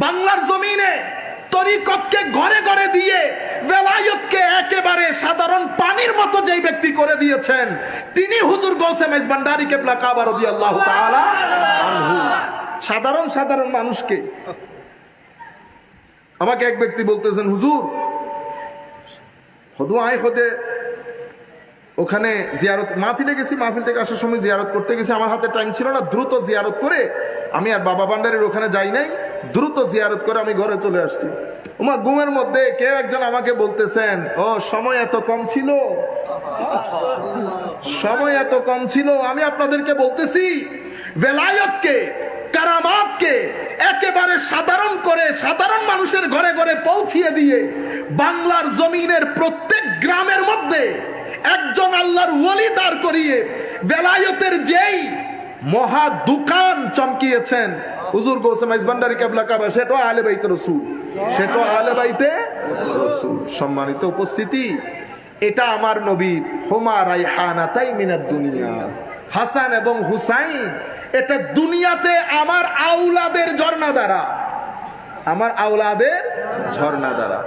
বাংলার জমিনে তরিকতকে ঘরে ঘরে দিয়ে বেলায়েতকে একেবারে সাধারণ পানির মতো যেই ব্যক্তি করে দিয়েছেন তিনি হুজুর গৌসে মেজবান্ডারি কেবলা কাবা রাদিয়াল্লাহু তাআলা আনহু। সাধারণ সাধারণ মানুষকে, আমাকে এক ব্যক্তি বলতেছেন, হুজুর খোদু আয় খোদে ওখানে জিয়ারত মাহফিলে গেছি, মাহফিল থেকে আসার সময় জিয়ারত করতে গেছি, আমার হাতে টাইম ছিল না, দ্রুত জিয়ারত করে আমি আর বাবা ভান্ডারের ওখানে যাই নাই, দ্রুত জিয়ারত করে আমি ঘরে চলে আসছি। ওমা ঘুমের মধ্যে কেউ একজন আমাকে বলতেছেন, ও সময় এত কম ছিল, সময় এত কম ছিল। আমি আপনাদেরকে বলতেছি বেলায়েতকে, কারামাতকে একেবারে সাধারণ করে সাধারণ মানুষের ঘরে ঘরে পৌঁছিয়ে দিয়ে বাংলার জমিনের প্রত্যেক গ্রামের মধ্যে একজন আল্লাহর ওলি দাঁড় করিয়ে বেলায়েতের যেই মহা দোকান চমকিয়েছেন হুজুর গৌসে মেজবান্ডারি কেবলা কাবা, সেটা আহলে বাইতে রাসূল, সেটা আহলে বাইতে রাসূল। সম্মানিত উপস্থিতি, এটা আমার নবীর হুমা রাইহানাতাই মিনাদ দুনিয়া, হাসান এবং হুসাইন, এটা দুনিয়াতে আমার আওলাদের ঝর্ণা দ্বারা, আমার আওলাদের ঝর্ণা দ্বারা।